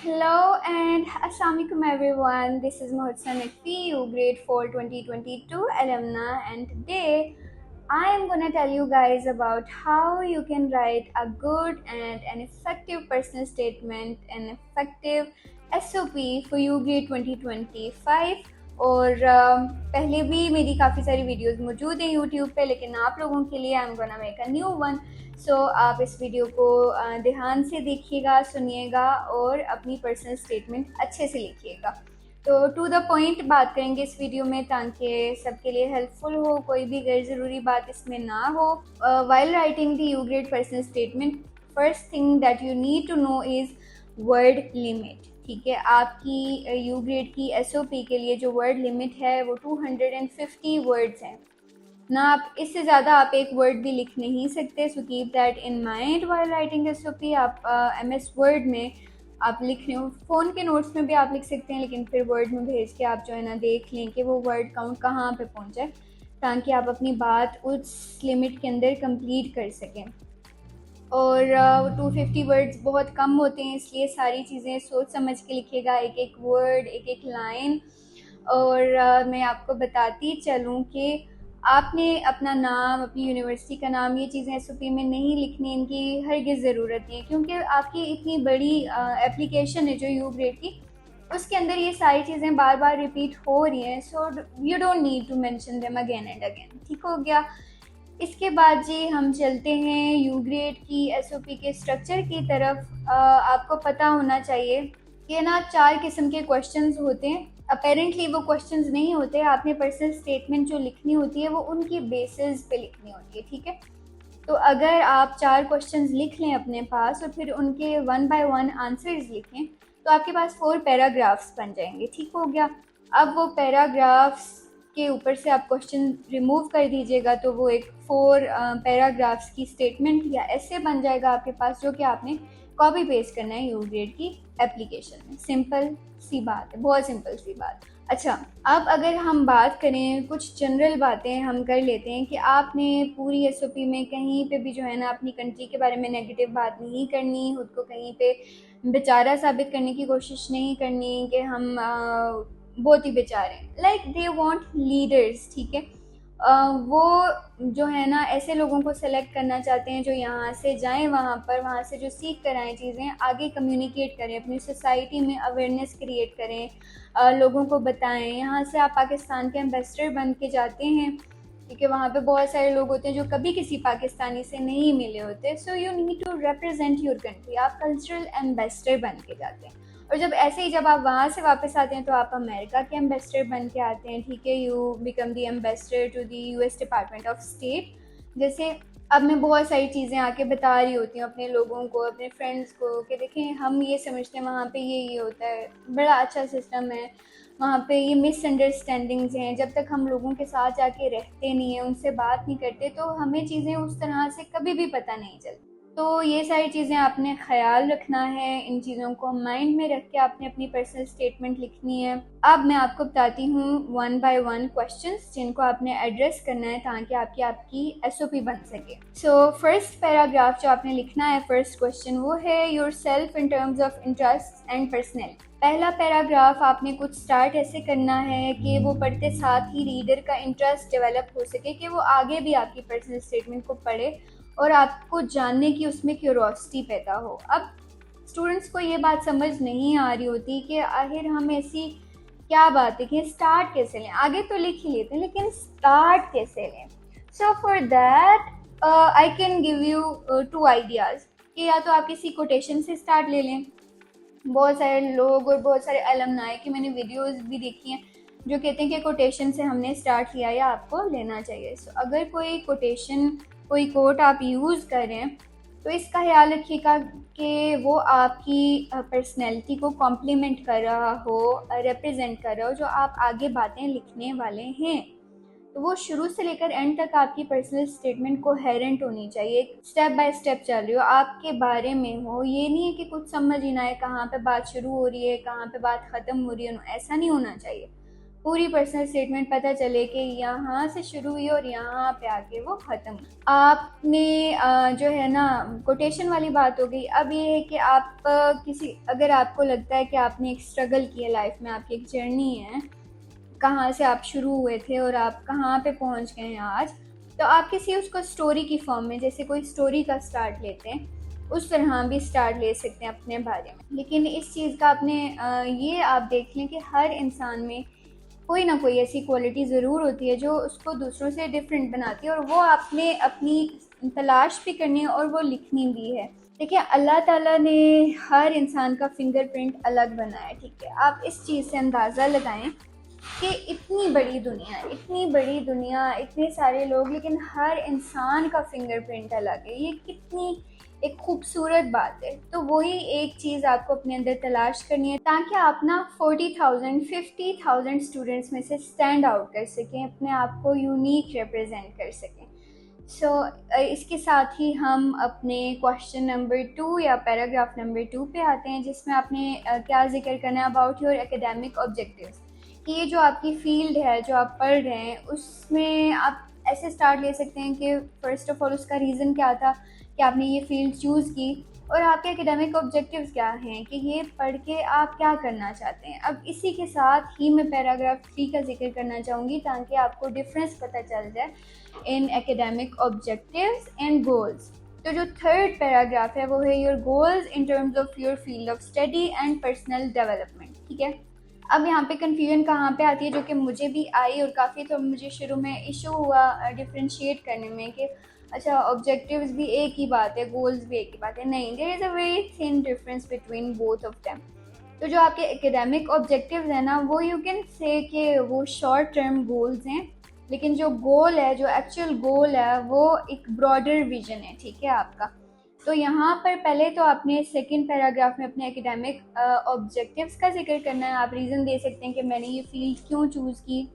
Hello and Assalamualaikum everyone. This is Mohsen Naqvi, grade 4 2022 alumna, and today I am going to tell you guys about how you can write a good and an effective personal statement, an effective SOP for you grade 2025. और पहले भी मेरी काफ़ी सारी videos मौजूद हैं YouTube पे, लेकिन आप लोगों के लिए I am gonna make a new one. So आप इस वीडियो को ध्यान से देखिएगा, सुनिएगा और अपनी पर्सनल स्टेटमेंट अच्छे से लिखिएगा। तो टू द पॉइंट बात करेंगे इस वीडियो में ताकि सबके लिए हेल्पफुल हो, कोई भी गैर ज़रूरी बात इसमें ना हो। While writing the U grad personal statement, first thing that you need to know is word limit. ठीक है, आपकी यू ग्रेड की एसओपी के लिए जो वर्ड लिमिट है वो 250 वर्ड्स हैं ना। आप इससे ज़्यादा आप एक वर्ड भी लिख नहीं सकते। So keep that in mind while writing SOP. आप एमएस वर्ड में आप लिख रहे हो, फ़ोन के नोट्स में भी आप लिख सकते हैं, लेकिन फिर वर्ड में भेज के आप जो है ना देख लें कि वो वर्ड काउंट कहाँ पे पहुँचा है, ताकि आप अपनी बात उस लिमिट के अंदर कंप्लीट कर सकें। और 250 वर्ड्स बहुत कम होते हैं, इसलिए सारी चीज़ें सोच समझ के लिखिएगा, एक एक वर्ड, एक एक लाइन। और मैं आपको बताती चलूँ कि आपने अपना नाम, अपनी यूनिवर्सिटी का नाम, ये चीज़ें एसओपी में नहीं लिखनी, इनकी हरगिज़ ज़रूरत नहीं है, क्योंकि आपकी इतनी बड़ी एप्लीकेशन है जो यू ग्रेड की, उसके अंदर ये सारी चीज़ें बार बार रिपीट हो रही हैं। So you don't need to mention them again and again. ठीक हो गया। इसके बाद जी हम चलते हैं यू ग्रेड की एसओपी के स्ट्रक्चर की तरफ। आपको पता होना चाहिए कि ना 4 किस्म के क्वेश्चंस होते हैं। अपेरेंटली वो क्वेश्चंस नहीं होते, आपने पर्सनल स्टेटमेंट जो लिखनी होती है वो उनकी बेसिस पे लिखनी होती है। ठीक है, तो अगर आप 4 क्वेश्चंस लिख लें अपने पास और फिर उनके 1 बाय 1 आंसर्स लिखें, तो आपके पास 4 पैराग्राफ्स बन जाएंगे। ठीक हो गया। अब वो पैराग्राफ्स के ऊपर से आप क्वेश्चन रिमूव कर दीजिएगा, तो वो एक 4 पैराग्राफ्स की स्टेटमेंट या ऐसे बन जाएगा आपके पास, जो कि आपने कॉपी पेस्ट करना है यू ग्रेड की एप्लीकेशन में। सिंपल सी बात है, बहुत सिंपल सी बात। अच्छा, अब अगर हम बात करें, कुछ जनरल बातें हम कर लेते हैं कि आपने पूरी एसओपी में कहीं पे भी जो है ना अपनी कंट्री के बारे में नेगेटिव बात नहीं करनी, खुद को कहीं पे बेचारा साबित करने की कोशिश नहीं करनी कि हम बहुत ही बेचारे हैं। Like they want leaders. ठीक है, वो जो है ना ऐसे लोगों को सेलेक्ट करना चाहते हैं जो यहाँ से जाएं वहाँ पर, वहाँ से जो सीख कर आएँ चीज़ें, आगे कम्युनिकेट करें, अपनी सोसाइटी में अवेयरनेस क्रिएट करें, लोगों को बताएं। यहाँ से आप पाकिस्तान के एम्बेसडर बन के जाते हैं, क्योंकि वहाँ पे बहुत सारे लोग होते हैं जो कभी किसी पाकिस्तानी से नहीं मिले होते। So you need to represent your country. आप कल्चरल एम्बेसडर बन के जाते हैं, और जब ऐसे ही जब आप वहाँ से वापस आते हैं तो आप अमेरिका के एम्बेसडर बन के आते हैं। ठीक है, you become the ambassador to the US department of state. जैसे अब मैं बहुत सारी चीज़ें आके बता रही होती हूँ अपने लोगों को, अपने फ्रेंड्स को, कि देखें हम ये समझते हैं वहाँ पे ये होता है, बड़ा अच्छा सिस्टम है वहाँ पे, ये मिसअंडरस्टैंडिंग्स हैं। जब तक हम लोगों के साथ जाके रहते नहीं हैं, उनसे बात नहीं करते, तो हमें चीज़ें उस तरह से कभी भी पता नहीं चलती। तो ये सारी चीज़ें आपने ख्याल रखना है, इन चीज़ों को माइंड में रख के आपने अपनी पर्सनल स्टेटमेंट लिखनी है। अब मैं आपको बताती हूँ 1 बाय 1 क्वेश्चंस जिनको आपने एड्रेस करना है ताकि आपकी एसओपी बन सके। सो फर्स्ट पैराग्राफ जो आपने लिखना है, फर्स्ट क्वेश्चन, वो है your self in terms of interest and personality. पहला पैराग्राफ आपने कुछ स्टार्ट ऐसे करना है कि वो पढ़ते साथ ही रीडर का इंटरेस्ट डेवलप हो सके, कि वो आगे भी आपकी पर्सनल स्टेटमेंट को पढ़े और आपको जानने की उसमें क्यूरोसिटी पैदा हो। अब स्टूडेंट्स को ये बात समझ नहीं आ रही होती कि आखिर हम ऐसी क्या बात है कि स्टार्ट कैसे लें। आगे तो लिख ही लेते हैं, लेकिन स्टार्ट कैसे लें। So for that I can give you 2 ideas, कि या तो आप किसी कोटेशन से स्टार्ट ले लें। बहुत सारे लोग और बहुत सारे अलमनाई की मैंने वीडियोस भी देखी हैं जो कहते हैं कि कोटेशन से हमने स्टार्ट किया या आपको लेना चाहिए। सो अगर कोई कोटेशन, कोई कोट आप यूज़ करें, तो इसका ख्याल रखिएगा कि वो आपकी पर्सनैलिटी को कॉम्प्लीमेंट कर रहा हो, रिप्रेजेंट कर रहा हो, जो आप आगे बातें लिखने वाले हैं। तो वो शुरू से लेकर एंड तक आपकी पर्सनल स्टेटमेंट कोहेरेंट होनी चाहिए, स्टेप बाय स्टेप चल रही हो, आपके बारे में हो। ये नहीं है कि कुछ समझ ही ना आए, कहाँ पे बात शुरू हो रही है, कहाँ पे बात ख़त्म हो रही है, ऐसा नहीं होना चाहिए। पूरी पर्सनल स्टेटमेंट पता चले कि यहाँ से शुरू हुई और यहाँ पे आके वो ख़त्म। आपने जो है ना कोटेशन वाली बात हो गई। अब ये है कि आप किसी, अगर आपको लगता है कि आपने एक स्ट्रगल किया लाइफ में, आपकी एक जर्नी है, कहाँ से आप शुरू हुए थे और आप कहाँ पे पहुँच गए हैं आज, तो आप किसी उसको स्टोरी की फॉर्म में, जैसे कोई स्टोरी का स्टार्ट लेते हैं, उस तरह भी स्टार्ट ले सकते हैं अपने बारे में। लेकिन इस चीज़ का आपने ये आप देख लें कि हर इंसान में कोई ना कोई ऐसी क्वालिटी ज़रूर होती है जो उसको दूसरों से डिफरेंट बनाती है, और वो आपने अपनी तलाश भी करनी है और वो लिखनी भी है। देखिए, अल्लाह ताला ने हर इंसान का फिंगरप्रिंट अलग बनाया है, ठीक है। आप इस चीज़ से अंदाज़ा लगाएं कि इतनी बड़ी दुनिया, इतनी बड़ी दुनिया, इतने सारे लोग, लेकिन हर इंसान का फिंगरप्रिंट अलग है। ये कितनी एक खूबसूरत बात है। तो वही एक चीज़ आपको अपने अंदर तलाश करनी है ताकि आप ना 40,000 50,000 स्टूडेंट्स में से स्टैंड आउट कर सकें, अपने आप को यूनिक रिप्रेजेंट कर सकें। इसके साथ ही हम अपने क्वेश्चन नंबर 2 या पैराग्राफ नंबर 2 पे आते हैं, जिसमें आपने क्या जिक्र करना है अबाउट योर एकेडमिक ऑब्जेक्टिव्स। कि ये जो आपकी फील्ड है, जो आप पढ़ रहे हैं, उसमें आप ऐसे स्टार्ट ले सकते हैं कि फ़र्स्ट ऑफ़ ऑल उसका रीज़न क्या था कि आपने ये फ़ील्ड चूज़ की, और आपके एकेडमिक ऑब्जेक्टिव्स क्या हैं कि ये पढ़ के आप क्या करना चाहते हैं। अब इसी के साथ ही मैं पैराग्राफ 3 का जिक्र करना चाहूँगी ताकि आपको डिफरेंस पता चल जाए इन एकेडमिक ऑब्जेक्टिव्स एंड गोल्स। तो जो थर्ड पैराग्राफ है वो है your goals in terms of your field of study and personal development, ठीक है। अब यहाँ पे कन्फ्यूजन कहाँ पे आती है, जो कि मुझे भी आई और काफ़ी तो मुझे शुरू में इशू हुआ डिफ्रेंशिएट करने में कि अच्छा ऑब्जेक्टिव्स भी एक ही बात है, गोल्स भी एक ही बात है। नहीं, there is a very thin difference between both of them. तो जो आपके एकेडमिक ऑब्जेक्टिव्स हैं ना, वो यू कैन से कि वो शॉर्ट टर्म गोल्स हैं, लेकिन जो गोल है, जो एक्चुअल गोल है, वो एक ब्रॉडर विजन है, ठीक है आपका। तो यहाँ पर पहले तो आपने सेकंड पैराग्राफ में अपने एकेडमिक ऑब्जेक्टिव्स का जिक्र करना है। आप रीज़न दे सकते हैं कि मैंने ये फील्ड क्यों चूज़ की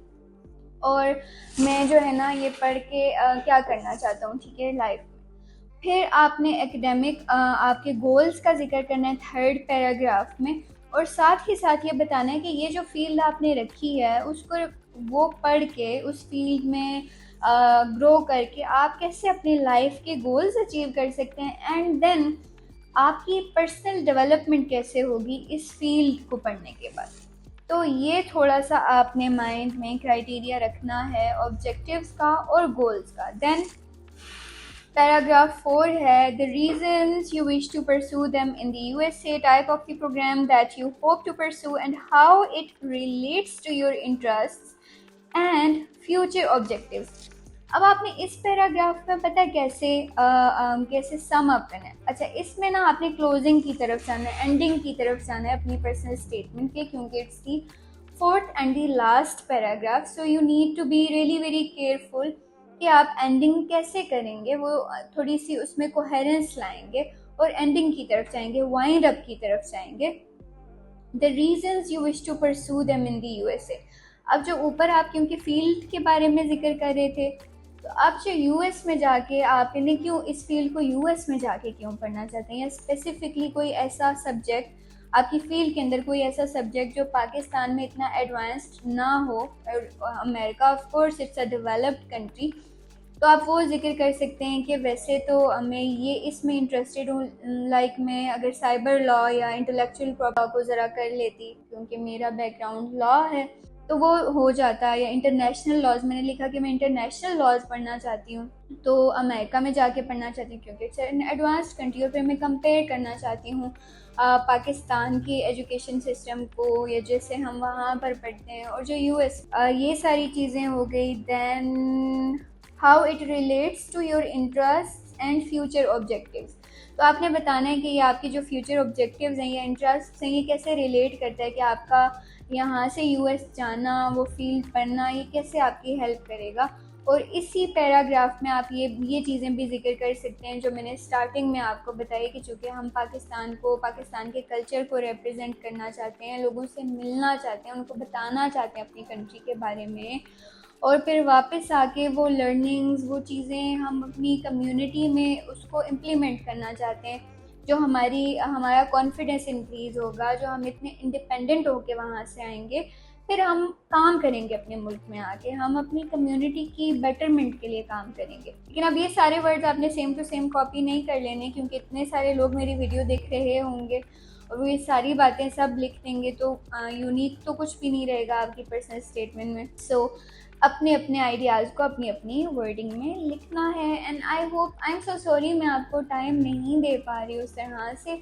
और मैं जो है ना ये पढ़ के क्या करना चाहता हूँ, ठीक है, लाइफ में। फिर आपने एकेडमिक आपके गोल्स का जिक्र करना है थर्ड पैराग्राफ में, और साथ ही साथ ये बताना है कि ये जो फील्ड आपने रखी है उसको वो पढ़ के उस फील्ड में ग्रो करके आप कैसे अपनी लाइफ के गोल्स अचीव कर सकते हैं, एंड देन आपकी पर्सनल डेवलपमेंट कैसे होगी इस फील्ड को पढ़ने के बाद। तो ये थोड़ा सा आपने माइंड में क्राइटेरिया रखना है ऑब्जेक्टिव्स का और गोल्स का। देन पैराग्राफ 4 है the reasons you wish to pursue them in the USA, type of the program that you hope to pursue and how it relates to your interests and future objectives। अब आपने इस paragraph में पता है कैसे sum up करना है। अच्छा, इसमें ना आपने क्लोजिंग की तरफ जाना है, एंडिंग की तरफ जाना है अपनी पर्सनल स्टेटमेंट के, क्योंकि it's the fourth and the last paragraph. So you need to be really very careful कि आप एंडिंग कैसे करेंगे, वो थोड़ी सी उसमें कोहेरेंस लाएंगे और एंडिंग की तरफ जाएंगे, वाइंड अप की तरफ जाएंगे। The reasons you wish to pursue them in the USA. अब जो ऊपर आप क्योंकि फील्ड के बारे में जिक्र कर रहे थे, तो आप जो यूएस में जाके आप इन्हें क्यों, इस फील्ड को यूएस में जाके क्यों पढ़ना चाहते हैं, या स्पेसिफिकली कोई ऐसा सब्जेक्ट आपकी फील्ड के अंदर, कोई ऐसा सब्जेक्ट जो पाकिस्तान में इतना एडवांस्ड ना हो, America of course it's a developed country, तो आप वो जिक्र कर सकते हैं कि वैसे तो मैं ये इसमें इंटरेस्टेड हूँ, लाइक मैं अगर साइबर लॉ या इंटेलेक्चुअल प्रॉपर्टी को ज़रा कर लेती, क्योंकि मेरा बैकग्राउंड लॉ है, तो वो हो जाता है। या इंटरनेशनल लॉज, मैंने लिखा कि मैं इंटरनेशनल लॉज पढ़ना चाहती हूँ, तो अमेरिका में जाके पढ़ना चाहती हूँ क्योंकि इट्स एन एडवांस्ड कंट्री, और फिर मैं कंपेयर करना चाहती हूँ पाकिस्तान की एजुकेशन सिस्टम को, या जैसे हम वहाँ पर पढ़ते हैं, और जो यूएस, ये सारी चीज़ें हो गई। Then how it relates to your interest and future objectives. तो आपने बताना है कि ये आपके जो फ्यूचर ऑब्जेक्टिव्स हैं या इंटरेस्ट हैं, ये कैसे रिलेट करता है कि आपका यहाँ से यूएस जाना, वो फील्ड पढ़ना, ये कैसे आपकी हेल्प करेगा। और इसी पैराग्राफ में आप ये चीज़ें भी जिक्र कर सकते हैं जो मैंने स्टार्टिंग में आपको बताई कि चूँकि हम पाकिस्तान को, पाकिस्तान के कल्चर को रिप्रेजेंट करना चाहते हैं, लोगों से मिलना चाहते हैं, उनको बताना चाहते हैं अपनी कंट्री के बारे में, और फिर वापस आके वो लर्निंग्स, वो चीज़ें हम अपनी कम्युनिटी में उसको इम्प्लीमेंट करना चाहते हैं, जो हमारा कॉन्फिडेंस इंक्रीज़ होगा, जो हम इतने इंडिपेंडेंट होके वहाँ से आएंगे, फिर हम काम करेंगे अपने मुल्क में आके, हम अपनी कम्युनिटी की बेटरमेंट के लिए काम करेंगे। लेकिन अब ये सारे वर्ड्स आपने सेम टू सेम कॉपी नहीं कर लेने, क्योंकि इतने सारे लोग मेरी वीडियो देख रहे होंगे और वो ये सारी बातें सब लिख देंगे, तो यूनिक तो कुछ भी नहीं रहेगा आपकी पर्सनल स्टेटमेंट में। सो अपने अपने आइडियाज़ को अपनी अपनी वर्डिंग में लिखना है। And I am so sorry, मैं आपको टाइम नहीं दे पा रही उस तरह से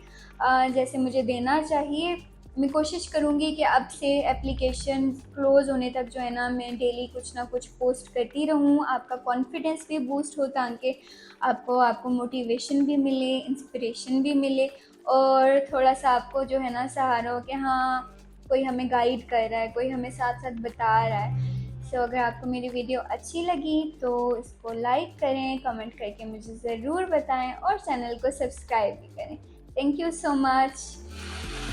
जैसे मुझे देना चाहिए। मैं कोशिश करूँगी कि अब से एप्लीकेशन क्लोज़ होने तक जो है ना, मैं डेली कुछ ना कुछ पोस्ट करती रहूँ, आपका कॉन्फिडेंस भी बूस्ट हो, ताकि आपको मोटिवेशन भी मिले, इंस्पिरेशन भी मिले, और थोड़ा सा आपको जो है ना सहारा हो कि हाँ, कोई हमें गाइड कर रहा है, कोई हमें साथ साथ बता रहा है। सो अगर आपको मेरी वीडियो अच्छी लगी तो इसको लाइक करें, कमेंट करके मुझे ज़रूर बताएं और चैनल को सब्सक्राइब भी करें। Thank you so much.